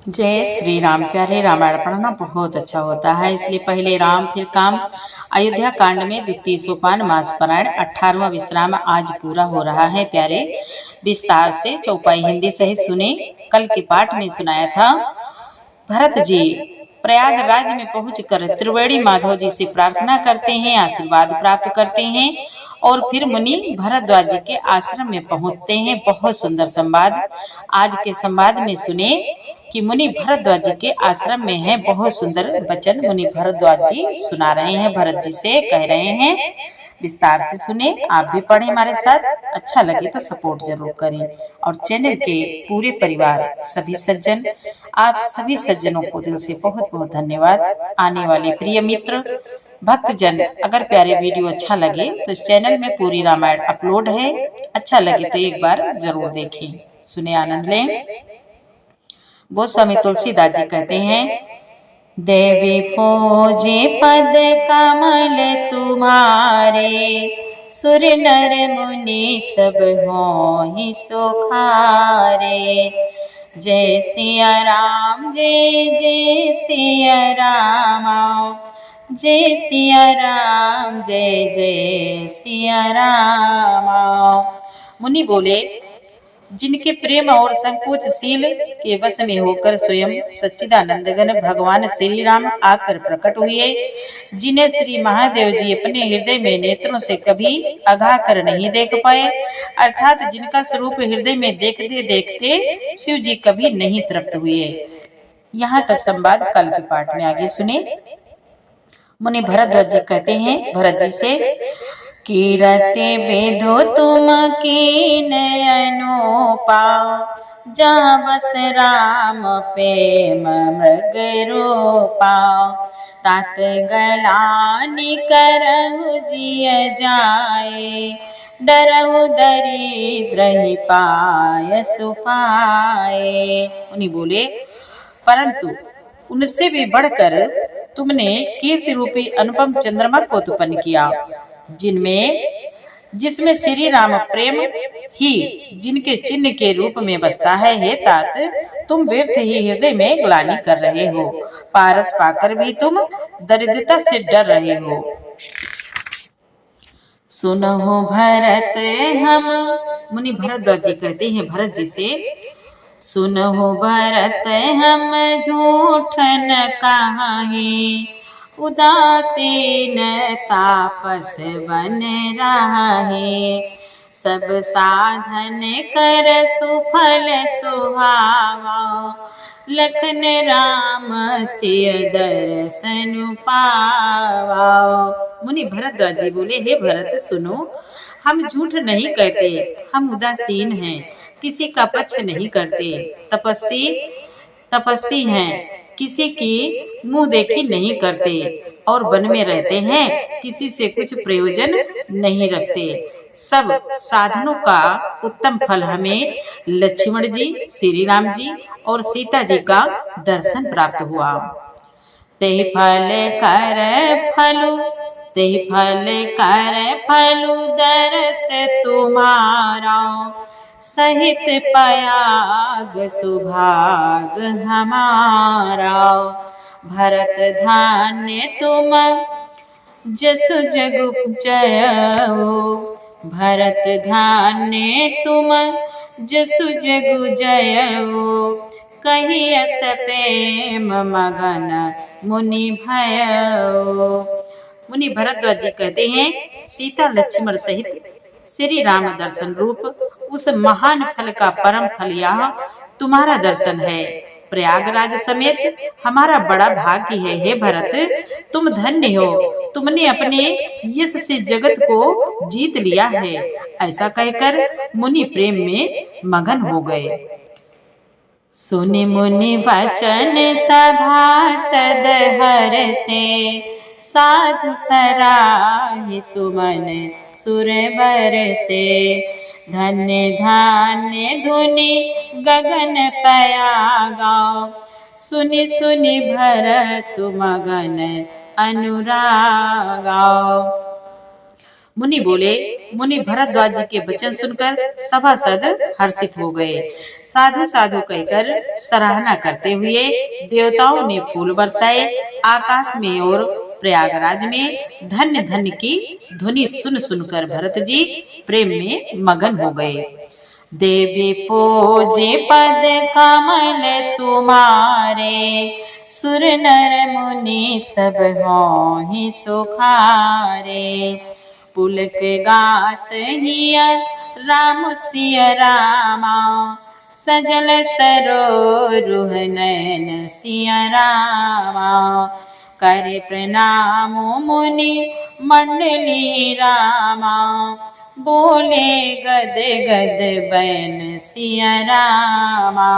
जय श्री राम। प्यारे रामायण पढ़ना बहुत अच्छा होता है, इसलिए पहले राम फिर काम। अयोध्या कांड में द्वितीय सोपान मास पारायण 18वां विश्राम आज पूरा हो रहा है। प्यारे विस्तार से चौपाई हिंदी सहित सुने। कल के पाठ में सुनाया था भरत जी प्रयागराज में पहुंचकर त्रिवेणी माधव जी से प्रार्थना करते हैं, आशीर्वाद प्राप्त करते हैं और फिर मुनि भरद्वाज जी के आश्रम में पहुंचते हैं। बहुत सुंदर संवाद आज के संवाद में सुने कि मुनि भरद्वाज जी के आश्रम में है। बहुत सुंदर वचन मुनि भरद्वाज जी सुना रहे हैं, भरत जी से कह रहे हैं। विस्तार से सुने, आप भी पढ़ें हमारे साथ। अच्छा लगे तो सपोर्ट जरूर करें। और चैनल के पूरे परिवार सभी सज्जन, आप सभी सज्जनों को दिल से बहुत बहुत धन्यवाद। आने वाले प्रिय मित्र भक्तजन, अगर प्यारे वीडियो अच्छा लगे तो इस चैनल में पूरी रामायण अपलोड है। अच्छा लगे तो एक बार जरूर देखें, सुने, आनंद लें। गोस्वामी तुलसीदास जी कहते हैं, देवी पूजे पद कमल तुम्हारे, सुर नर मुनि सब होहि सुखारे। जय सिया राम, जय जय सिया राम, जय सिया राम, जय जय सिया राम। मुनि बोले, जिनके प्रेम और संकोचशील के वश में होकर स्वयं सच्चिदानंद घन भगवान श्री राम आकर प्रकट हुए, जिन्हें श्री महादेव जी अपने हृदय में नेत्रों से कभी अघा कर नहीं देख पाए, अर्थात जिनका स्वरूप हृदय में देखते देखते शिव जी कभी नहीं तृप्त हुए। यहाँ तक संवाद कल के पाठ में आगे सुने। मुनि भरद्वाज जी कहते हैं भरत जी से, कीरते विधो तुम कीन अनुपा, जहाँ बस राम प्रेम मृग रूपा। तात गलानि करहु जिय जाए, डरहु दरिद्र ही पाय सुपाए। उन्हीं बोले, परंतु उनसे भी बढ़कर तुमने कीर्ति रूपी अनुपम चंद्रमा को उत्पन्न किया, जिसमें श्री राम प्रेम ही जिनके चिन्ह के रूप में बसता है। हे तात, तुम व्यर्थ ही हृदय में ग्लानि कर रहे हो, पारस पाकर भी तुम दरिद्रता से डर रहे हो। सुनहो भरत हम, मुनि भरद्वाज जी कहते हैं भरत जी से, सुनहो भरत हम झूठ न कहाहि, उदासीन तापस बन राहे। सब साधन कर सुफल सुहावा, लखन राम सिय दर्शन पावा। मुनि भरद्वाज जी बोले, हे भरत सुनो, हम झूठ नहीं कहते, हम उदासीन हैं, किसी का पक्ष नहीं करते, तपस्वी हैं, किसी की मुंह देखी नहीं करते और वन में रहते हैं, किसी से कुछ प्रयोजन नहीं रखते। सब साधनों का उत्तम फल हमें लक्ष्मण जी, श्री राम जी और सीता जी का दर्शन प्राप्त हुआ। तेहि फल कर फलु, तेहि फल कर फलु दर्श तुम्हारा, सहित पयाग सुभाग हमारा। भरत धान्य तुम जसु जगु जयो, भरत धान्य तुम जसु जगु जयो, कही अस प्रेम मगन मुनि भयो। मुनि भरद्वाज जी कहते हैं, सीता लक्ष्मण सहित श्री राम दर्शन रूप उस महान फल का परम फल यह तुम्हारा दर्शन है। प्रयागराज समेत हमारा बड़ा भाग्य है। हे भरत, तुम धन्य हो, तुमने अपने यश से जगत को जीत लिया है। ऐसा कहकर मुनि प्रेम में मगन हो गए। सुनि मुनि वचन सभासद हर से, साधु सराहि सुमन सुरवर से। धन्य धान्य धुनि गगन पयागा, सुनि सुनि भरत मगन अनुरागा। मुनि बोले। मुनि भरद्वाज जी के वचन सुनकर सभासद हर्षित हो गए। साधु साधु कहकर सराहना करते हुए देवताओं ने फूल बरसाए। आकाश में और प्रयागराज में धन्य धन्य की ध्वनि सुन सुनकर भरत जी प्रेम में मगन हो गए। देवी पूजे पद कमल तुम्हारे, सुर नर मुनि सब होहि सुखारे। पुलक गात हिय राम सिय रामा, सजल सरोरुह नयन सिय रामा। करे प्रणाम मुनि मंडली रामा, बोले गद गद बैन सिया रामा।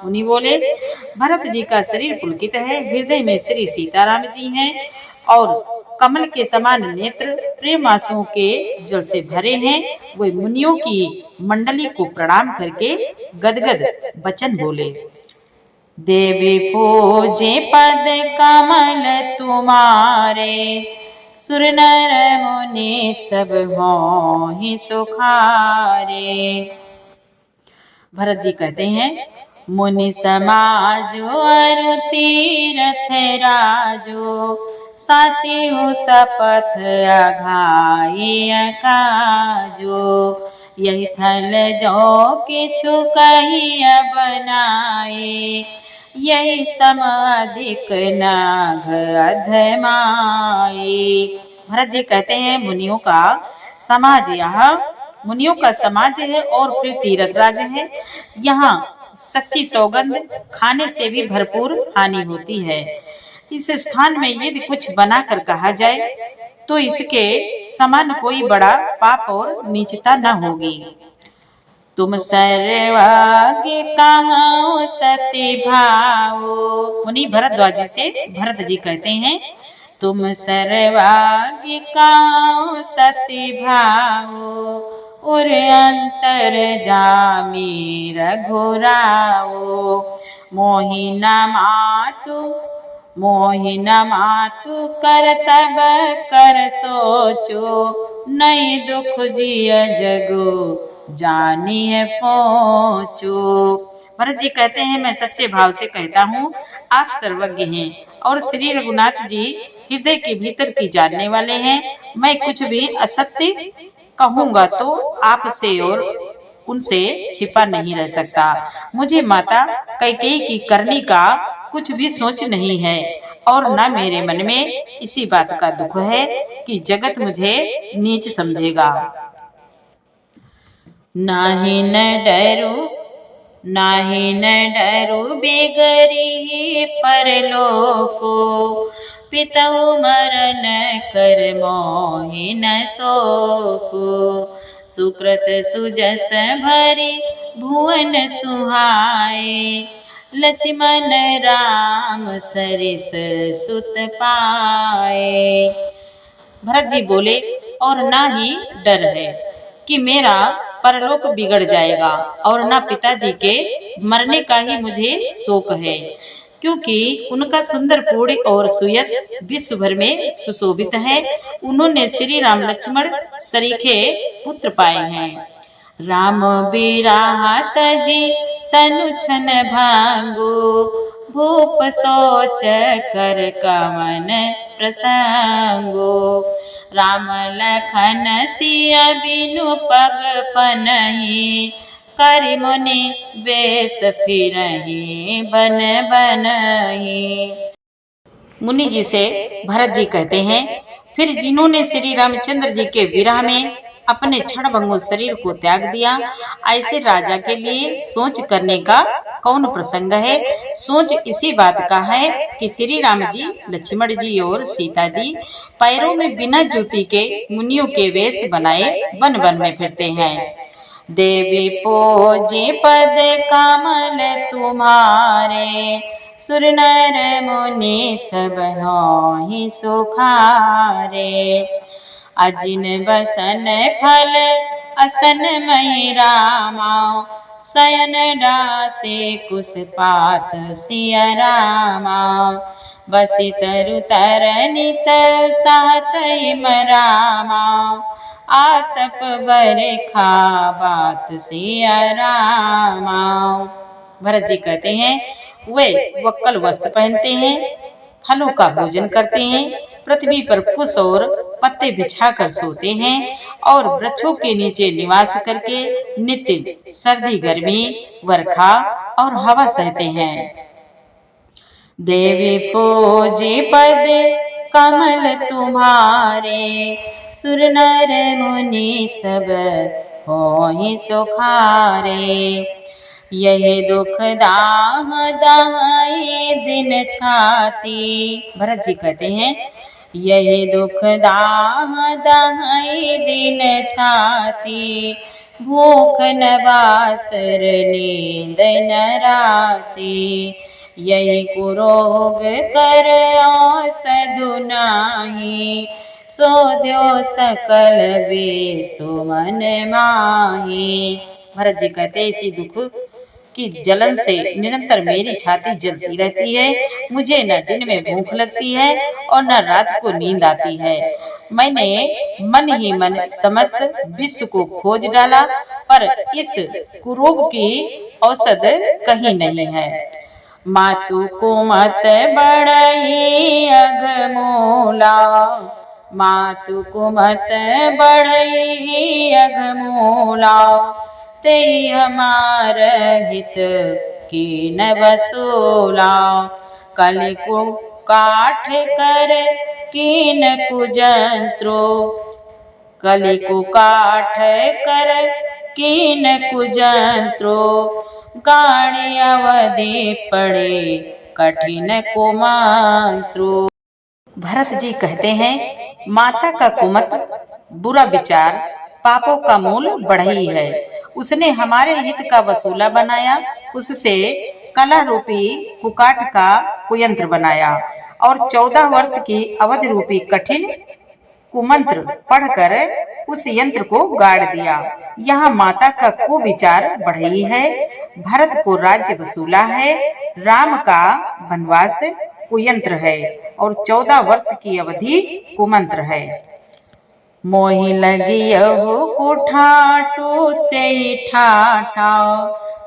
मुनि बोले, भरत जी का शरीर पुलकित है, हृदय में श्री सीताराम जी हैं और कमल के समान नेत्र प्रेम आंसुओं के जल से भरे हैं। वे मुनियों की मंडली को प्रणाम करके गदगद वचन बोले। देवी पूजे पद कमल तुम्हारे, सुर नर मुनि सब होहि सुखारे। भरत जी कहते हैं, मुनि समाज अरु तीरथ राजो, साची हो शपथ अघाई काजो। यही थल जो किछु कहिया बनाए, यही सम अधिक नाघ अधमाए। भरत जी कहते हैं, मुनियों का समाज मुनियों का समाज है और फिर तीर्थ राज है। यहाँ सच्ची सौगंध खाने से भी भरपूर हानि होती है। इस स्थान में यदि कुछ बनाकर कहा जाए तो इसके समान कोई बड़ा पाप और नीचता न होगी। तुम सर्वज्ञ कहाओ सती भाओ। मुनि भरद्वाज से भरत जी कहते हैं, तुम सर्वज्ञ कहाओ सती भाओ, उर अंतर जामी रघुराओ। मोहिना मातु कर तब कर सोचो, नई दुख जिय जगो जानिए पहुँचो। भरत जी कहते हैं, मैं सच्चे भाव से कहता हूँ, आप सर्वज्ञ हैं और श्री रघुनाथ जी हृदय के भीतर की जानने वाले हैं। मैं कुछ भी असत्य कहूँगा तो आपसे और उनसे छिपा नहीं रह सकता। मुझे माता कैकेयी की करनी का कुछ भी सोच नहीं है और न मेरे मन में इसी बात का दुख है कि जगत मुझे नीच समझेगा। नाही न डरू बेगरी परलोको, पितहु मरण कर मोहि न सोको। सुकृत सुजस भरी भुवन सुहाए, लक्ष्मण राम सरिस सुत पाए। भरत जी बोले, और ना ही डर है कि मेरा परलोक बिगड़ जाएगा और ना पिताजी के मरने का ही मुझे शोक है, क्योंकि उनका सुंदर पूर्ण और सुयश विश्व भर में सुशोभित है। उन्होंने श्री राम लक्ष्मण सरीखे पुत्र पाए हैं। राम बिराहत जी तनु छन भांगो, भूप सोच कर कवन प्रसंगो। राम लखन सिया बिनु पग पनहि, करि मुनि बेस फिरहि बन बनहि। मुनि जी से भरत जी कहते हैं, फिर जिन्होंने श्री रामचंद्र जी के विरह में अपने क्षणभंगुर शरीर को त्याग दिया, ऐसे राजा के लिए सोच करने का कौन प्रसंग है। सोच इसी बात का है कि श्री राम जी, लक्ष्मण जी और सीता जी पैरों में बिना जूती के मुनियों के वेश बनाए वन वन में फिरते हैं। देवी पूजे पद कमल तुम्हारे, सुर नर मुनि सब होहि सुखारे। अजिन बसन फल असन मई रामा, शयन डासे कुश पात सिय रामा। बसि तरु तरनित सहत रामा, आतप बरखा बात सिया रामा। भरत जी कहते हैं वे वक्कल वस्त्र पहनते हैं, फलों का भोजन करते हैं, पृथ्वी पर कुश और पत्ते बिछाकर सोते हैं और वृक्षों के नीचे निवास करके नित्य सर्दी गर्मी वर्षा और हवा सहते हैं। देवी पूजी पद कमल तुम्हारे, सुर नर मुनि सब होहि सुखारे। यही दुख दाह दहाई दिन छाती। भरत जी कहते हैं यही दुख दाह दहाई दिन छाती, भूख न बासर नींद न राती। यही कुरोग कर औषधु नाही, सो द्यो सकल बेसु मन माही। भरत जी कहते इसी दुख की जलन से निरंतर मेरी छाती जलती रहती है, मुझे न दिन में भूख लगती है और न रात को नींद आती है। मैंने मन ही मन समस्त विश्व को खोज डाला, पर इस कुरोग की औषध कहीं नहीं है। मातु कुमत बढ़ई अगमूला, मातु कुमत बढ़ई अगमूला। ते हमार हित की न वसूला, कलि को काठ कर कीन कुजंत्रो, कलि को काठ कर कीन कुजंत्रो। गाड़ी अवधि पड़े कठिन कुमंत्रो। भरत जी कहते हैं माता का कुमत बुरा विचार पापों का मूल बढ़ई है। उसने हमारे हित का वसूला बनाया, उससे कला रूपी कुकाट का कुयंत्र बनाया और 14 वर्ष की अवधि रूपी कठिन कुमंत्र पढ़कर उस यंत्र को गाड़ दिया। यहाँ माता का कुविचार बढ़ई है, भरत को राज्य वसूला है, राम का वनवास कुयंत्र है और 14 वर्ष की अवधि कुमंत्र है। मोहि लगियहु कुठाटू ते ठाठा,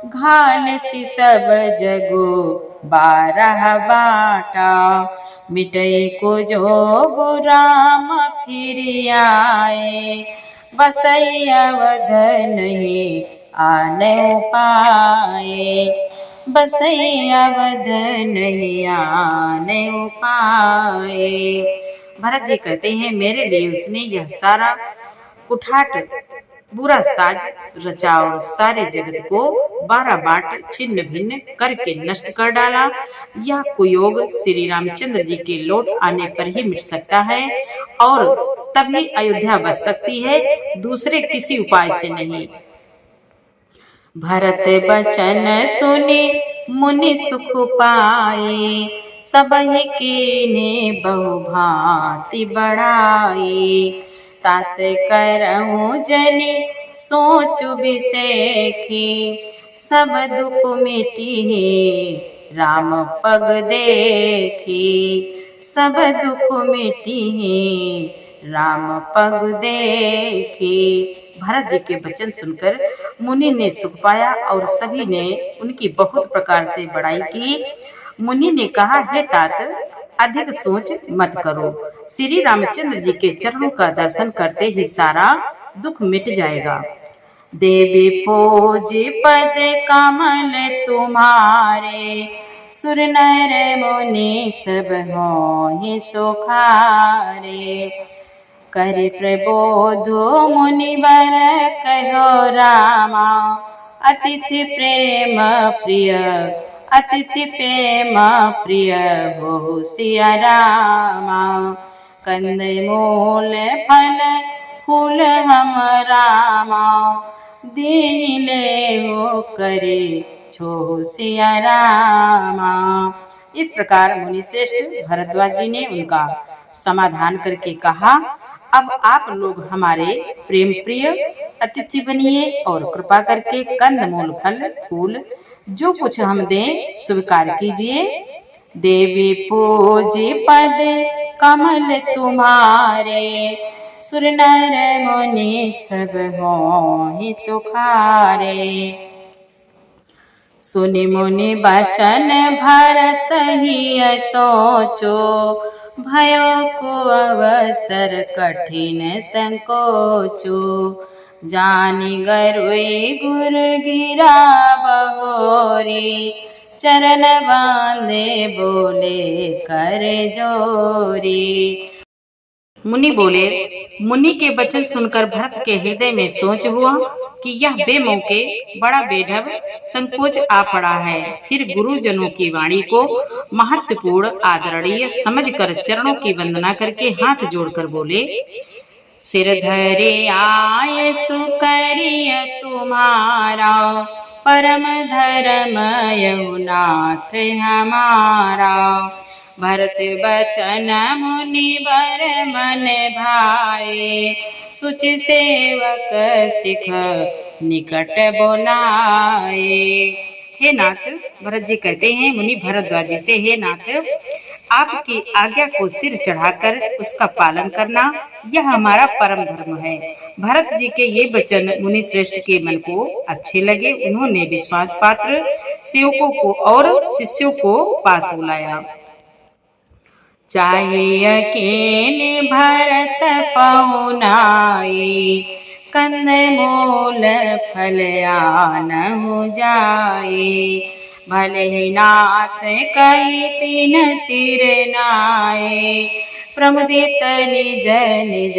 घाल सी सब जगो 12 बाटा। मिटई को जो राम फिर आए, बसई अवध नहीं आने पाए, बसई अवध नहीं आने पाए। भरत जी कहते हैं मेरे लिए उसने यह सारा कुठाट बुरा साज रचा और सारे जगत को 12 बाट छिन्न भिन्न करके नष्ट कर डाला। यह कुयोग श्री रामचंद्र जी के लौट आने पर ही मिट सकता है और तभी अयोध्या बस सकती है, दूसरे किसी उपाय से नहीं। भरत बचन सुनी मुनि सुख पाए, सबहि कीने बहु भांति बढ़ाई। तात करहु जनि सोचु बिसेखी, सब दुख मिटी राम पग देखी, सब दुख मिटी राम पग देखी। भरत जी के वचन सुनकर मुनि ने सुख पाया और सभी ने उनकी बहुत प्रकार से बड़ाई की। मुनि ने कहा हे तात अधिक सोच मत करो, श्री रामचंद्र जी के चरणों का दर्शन करते ही सारा दुख मिट जाएगा। देवी पूज पद कमल तुम्हारे, सुर नर मुनि सब होहि सुखारे। करि प्रबोध मुनिवर कहो रामा, अतिथि प्रेम प्रिय, अतिथि प्रेम प्रिय बहु सिया रामा। कंद मूल फल फूल हम रामा, दीन ले वो करे छो सिया रामा। इस प्रकार मुनि श्रेष्ठ भरद्वाज जी ने उनका समाधान करके कहा अब आप लोग हमारे प्रेम प्रिय अतिथि बनिए और कृपा करके कंदमूल फल फूल जो कुछ हम दें स्वीकार कीजिए। देवी पूजी पद कमल तुम्हारे, सुर नर मुनि सब होहि सुखारे। सुनि मुनि बचन भरत ही सोचो, भयो को अवसर कठिन संकोचो। जानि गरुई गुर गिरा बहोरी, चरण बांधे बोले कर जोरी। मुनि बोले। मुनि के वचन सुनकर भरत के हृदय में सोच हुआ कि यह बेमौके बड़ा बेढब संकोच आ पड़ा है। फिर गुरुजनों की वाणी को महत्वपूर्ण आदरणीय समझकर चरणों की वंदना करके हाथ जोड़कर बोले, सिर धरे आए सुकरिय तुम्हारा, परम धर्म यहुनाथ हमारा। भरत बचन मुनि बर मन भाए, सुचि सेवक सिख निकट बोलाए। हे नाथ, भरत जी कहते हैं मुनि भरद्वाज जी से, हे नाथ, आपकी आज्ञा को सिर चढ़ाकर उसका पालन करना यह हमारा परम धर्म है। भरत जी के ये वचन मुनि श्रेष्ठ के मन को अच्छे लगे। उन्होंने विश्वास पात्र सेवकों को और शिष्यों को पास बुलाया। चाहिए अकेले भरत पहुनाई, कंद मूल फल आन हो जाए। भले ही नाथ कही तीन सिर नाए, प्रमुदित निज निज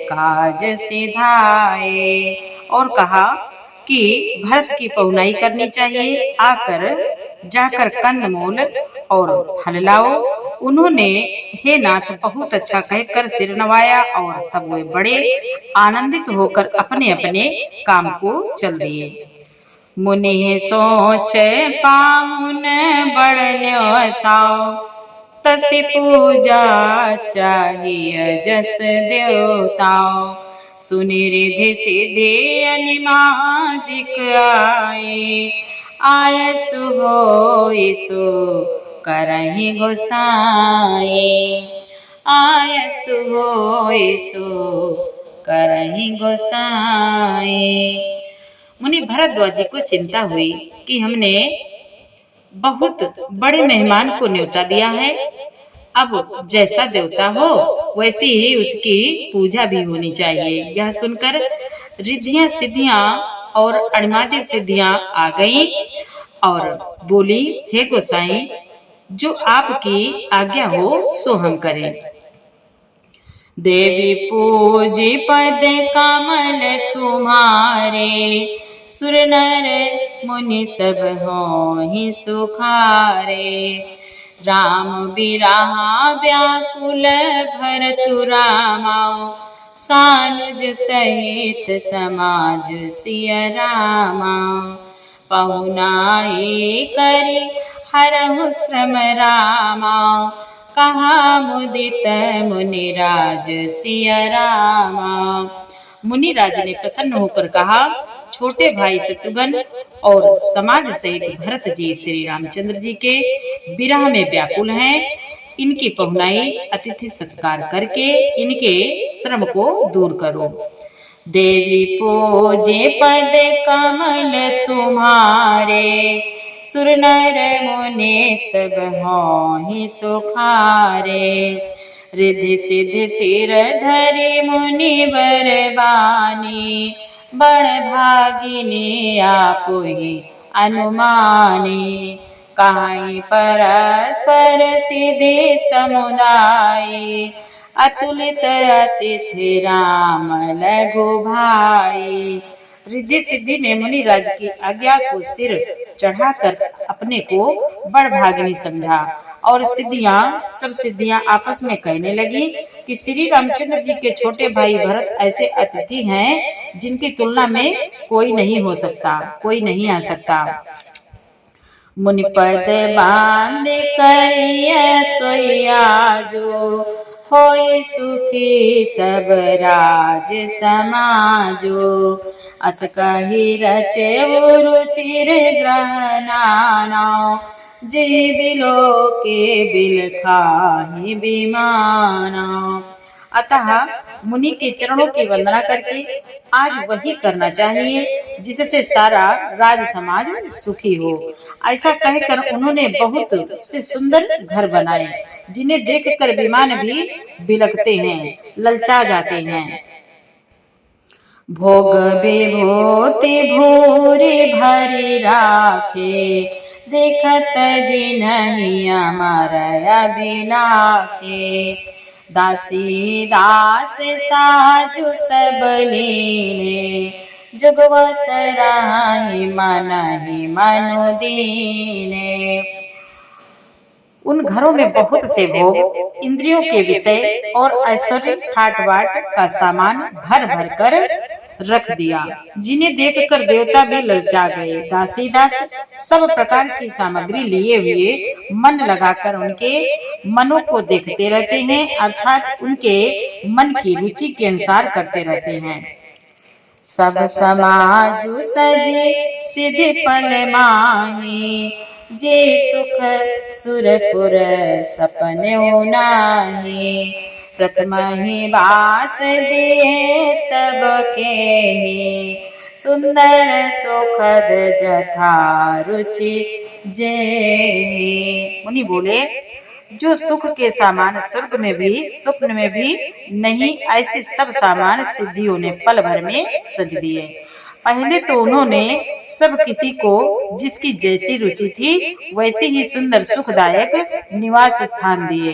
काज सिधाए। और कहा कि भरत की पहुनाई करनी चाहिए, जाकर कंदमूल और फल लाओ। उन्होंने हे नाथ बहुत अच्छा कहकर सिर नवाया और तब वे बड़े आनंदित होकर अपने अपने काम को चल दिए। मुनि सोच पाहुन बड़ न्योताओ, तसि पूजा चाहिए जस देवताओ। सुनि रिधि सिद्धि अनिमादिक आए, आयसु होई सो करहि गोसाई। आयसु होई सो करहि गोसाई। मुनि भरद्वाज जी को चिंता हुई कि हमने बहुत बड़े मेहमान को न्योता दिया है, अब जैसा देवता हो वैसी ही उसकी पूजा भी होनी चाहिए। यह सुनकर रिद्धियां सिद्धियां और अणिमादिक सिद्धियां आ गईं और बोली, हे गोसाई, जो आपकी आज्ञा हो सो हम करें। देवी पूजी पद कमल तुम्हारे, सुर नर मुनि सब होहि सुखारे। राम बिरहा व्याकुल भरतु रामा, सानुज सहित समाज सिय रामा। पहुनाई करी हरहु श्रम रामा, कहा मुदित मुनिराज सिय रामा। मुनिराज ने प्रसन्न होकर कहा, छोटे भाई शत्रुघ्न और समाज सहित भरत जी श्री रामचंद्र जी के विरह में व्याकुल हैं। इनकी पहुनाई अतिथि सत्कार करके इनके श्रम को दूर करो। देवी पूजे पद कमल तुम्हारे, सुर नर मुनि सब होहि सुखारे। रिद्धि सिद्धि सिर धरि मुनि बर बानी, बड़ भागिनी आपुहि अनुमानी। काहि परस्पर सिद्धि समुदाय, अतुलित अतिथि राम लघु भाई। रिद्धि सिद्धि ने मुनिराज की आज्ञा को सिर चढ़ाकर अपने को बड़ भागिनी समझा और सब सिद्धियां आपस में कहने लगी कि श्री रामचंद्र जी के छोटे भाई भरत ऐसे अतिथि हैं जिनकी तुलना में कोई नहीं हो सकता, कोई नहीं आ सकता। मुनि पद बांध करिय सोइया जो, होई सुखी सब राज समाजो। अस कहि रचे रुचिर ग्रह नाना, जे बिलो के बिल खाहि विमाना। अतः मुनि के चरणों की वंदना करके आज वही करना चाहिए जिससे सारा राज समाज सुखी हो। ऐसा कहकर उन्होंने बहुत से सुंदर घर बनाए जिन्हें देखकर विमान भी बिलखते हैं, ललचा जाते हैं। भोग विभूति भूरि भरि राखे, देखत जिनहि अमर अभिलाखे। दासी दास साजु सब लीने, जुगवत राहि मनहि मनु दीने। उन घरों में बहुत से भोग, इंद्रियों के विषय और ऐश्वर्य ठाट बाट का सामान भर भर कर रख दिया, जिन्हें देखकर देवता भी ललचा गए। दासी दास सब प्रकार की सामग्री लिए हुए मन लगाकर उनके मनों को देखते रहते हैं, अर्थात उनके मन की रुचि के अनुसार करते रहते हैं। सब समाजु सजे सिद्धि फल माही, जे सुख सुरपुर सपने नाही। प्रथम ही वास दिए सबके, सुंदर सुखद जथा रुचि जे। मुनि बोले, जो सुख के सामान स्वर्ग में भी स्वप्न में भी नहीं, ऐसे सब सामान सिद्धियों ने पल भर में सज दिए। पहले तो उन्होंने सब किसी को जिसकी जैसी रुचि थी वैसे ही सुंदर सुखदायक निवास स्थान दिए।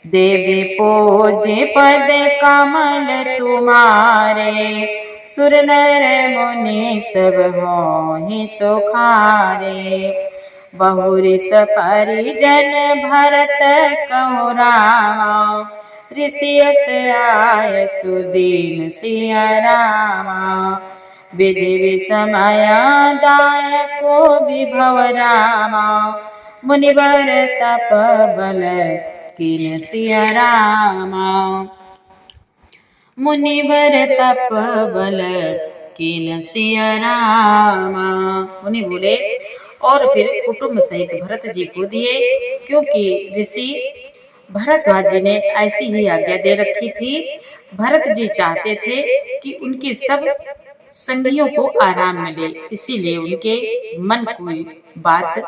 देवी पूजे पद कमल तुम्हारे, सुर नर मुनि सब मोहि सुखारे। बहुरिस परिजन भरत कहु रामा, ऋषियस आय सुदीन सिया रामा। विधि विषमय दायको विभव रामा, मुनिवर तप बल कीन सिया रामा। मुनिवर तप बल कीन सिया रामा। मुनि बोले, और फिर कुटुंब सहित भरत जी को दिए, क्योंकि ऋषि भरद्वाज जी ने ऐसी ही आज्ञा दे रखी थी। भरत जी चाहते थे कि उनके सब संगियों को आराम मिले, इसीलिए उनके मन की बात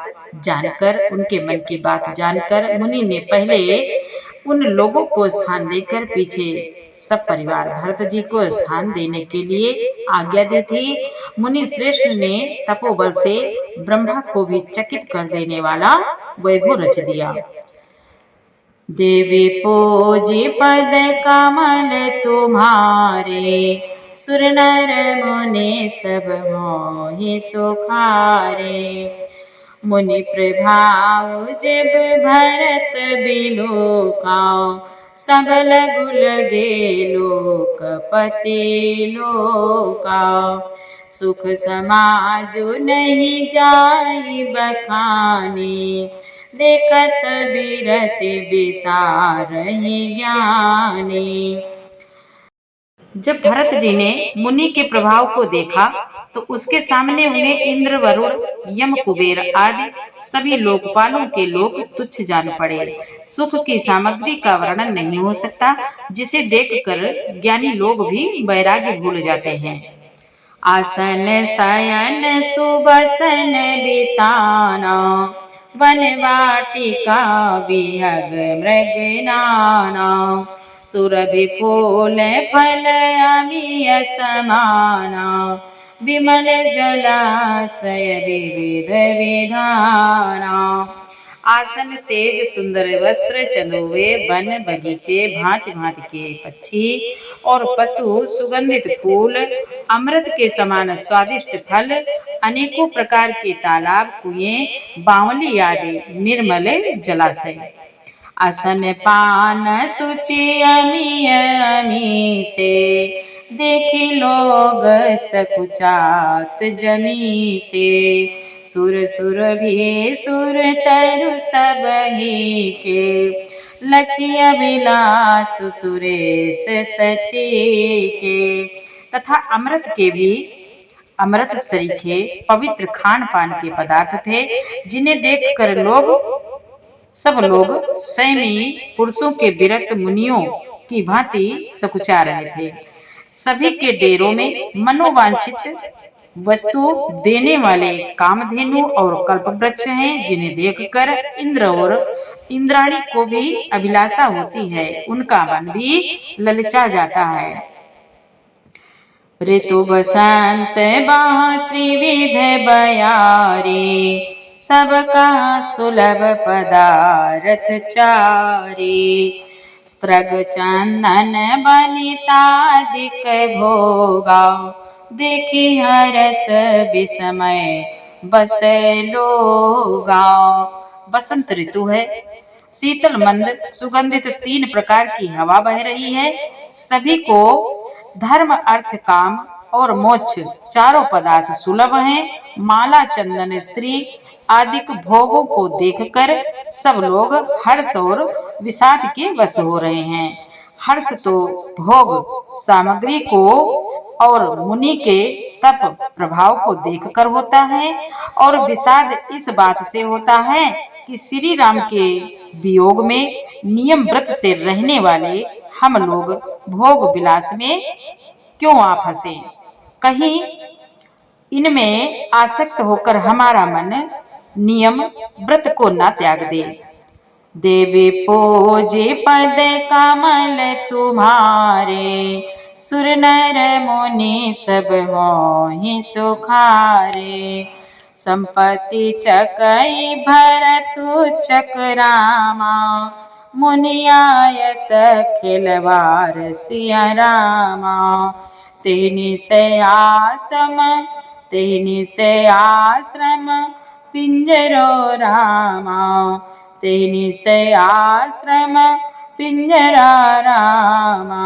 जानकर, उनके मन की बात जानकर मुनि ने पहले उन लोगों को स्थान देकर पीछे सब परिवार भरत जी को स्थान देने के लिए आज्ञा दी थी। मुनि श्रेष्ठ ने तपोबल से ब्रह्मा को भी चकित कर देने वाला वैभव रच दिया। देवी पूजी पद कमल तुम्हारे, सुर नर मुनि सब मोहि सुखारे। मुनि प्रभाव जब भरत बिलोका, सब लघु लगे लोकपति लोका। सुख समाजु नहीं जाई बखानी, देखत बिरति बिसारहि ज्ञानी। जब भरत जी ने मुनि के प्रभाव को देखा तो उसके सामने उन्हें इंद्र, वरुण, यम, कुबेर आदि सभी लोकपालों के लोग तुच्छ जान पड़े। सुख की सामग्री का वर्णन नहीं हो सकता, जिसे देखकर ज्ञानी लोग भी वैराग्य भूल जाते हैं। आसन शयन सुबसन बिताना, वन वाटिका विहग मृग नाना। सुरभि फूल फल अमीय समाना, विमल जलाशय विविध विधाना। आसन, सेज, सुंदर वस्त्र, चंदोवे, वन, बगीचे, भांति भांति के पक्षी और पशु, सुगंधित फूल, अमृत के समान स्वादिष्ट फल, अनेकों प्रकार के तालाब, कुएं, बावली आदि निर्मल जलाशय। आसन पान सुचि अमीय अमी से, देखी लोग सकुचात जमी से। सुर सुर भी सुर तरु सब ही के, लखी अभिलाष सुरेश सची के। तथा अमृत के भी अमृत सरीखे पवित्र खान पान के पदार्थ थे, जिन्हें देखकर सब लोग संयमी पुरुषों के विरक्त मुनियों की भांति सकुचा रहे थे। सभी के डेरों में मनोवांछित वस्तु देने वाले कामधेनु और कल्पवृक्ष हैं, जिन्हें देखकर इंद्र और इंद्राणी को भी अभिलाषा होती है, उनका मन भी ललचा जाता है। ऋतु बसंत बाह त्रिविध बयारे, सबका सुलभ पदारथ चारे। स्त्रग चंदन बनितादिक भोगा, देखी हरस विस्मय बस लोगा। बसंत ऋतु है, शीतल मंद सुगंधित 3 प्रकार की हवा बह रही है। सभी को धर्म अर्थ काम और मोक्ष चारों पदार्थ सुलभ हैं। माला चंदन स्त्री आदि भोगों को देखकर सब लोग हर्ष और विषाद के वश हो रहे हैं। हर्ष तो भोग सामग्री को और मुनि के तप प्रभाव को देखकर होता है, और विषाद इस बात से होता है कि श्री राम के वियोग में नियम व्रत से रहने वाले हम लोग भोग विलास में क्यों आ फंसे। कहीं इनमें आसक्त होकर हमारा मन नियम व्रत को न त्याग दे। देवी पूजे पद कमल तुम्हारे, सुर नर मुनि सब मोहि सुखारे। संपत्ति चकई भरतु चकरामा, मुनियाय खिलवार सिया रामा। तेनि से आश्रम पिंजरो रामा, तेनि से आश्रम पिंजरा रामा।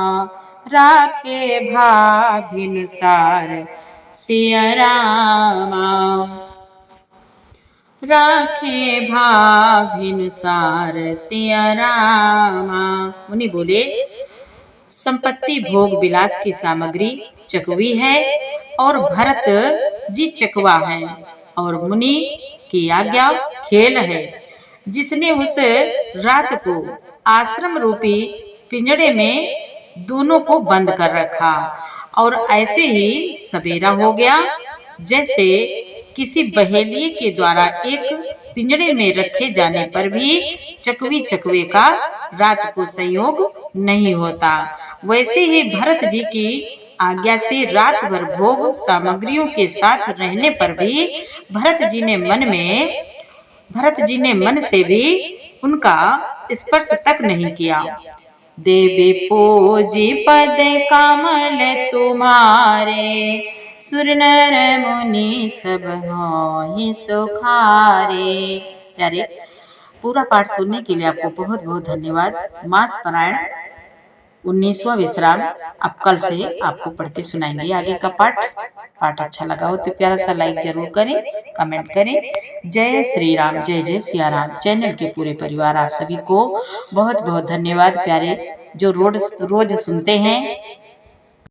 राखे भाभिनुसार सिया रामा, राखे भाभिनुसार सिया रामा। मुनि बोले, संपत्ति भोग विलास की सामग्री चकवी है और भरत जी चकवा है, और मुनि की आज्ञा खेल है। जिसने उस रात को आश्रम रूपी पिंजड़े में दोनों को बंद कर रखा, और ऐसे ही सवेरा हो गया जैसे किसी बहेलिए के द्वारा एक पिंजड़े में रखे जाने पर भी चकवी चकवे का रात को संयोग नहीं होता, वैसे ही भरत जी की आज्ञा से रात भर भोग सामग्रियों के साथ रहने पर भी भरत जी ने मन से भी उनका स्पर्श तक नहीं किया। देवी पूजी पद कमल तुम्हारे, सुर नर मुनि सब मोहि सुखारे। प्यारे, पूरा पाठ सुनने के लिए आपको बहुत बहुत धन्यवाद। मास पारायण 19वां विश्राम अब कल से आपको पढ़ के सुनाएंगे आगे का पाठ अच्छा लगा हो तो प्यारा सा लाइक जरूर करें, कमेंट करें। जय श्री राम, जय जय सिया राम। चैनल के पूरे परिवार आप सभी को बहुत बहुत धन्यवाद। प्यारे जो रोज सुनते हैं,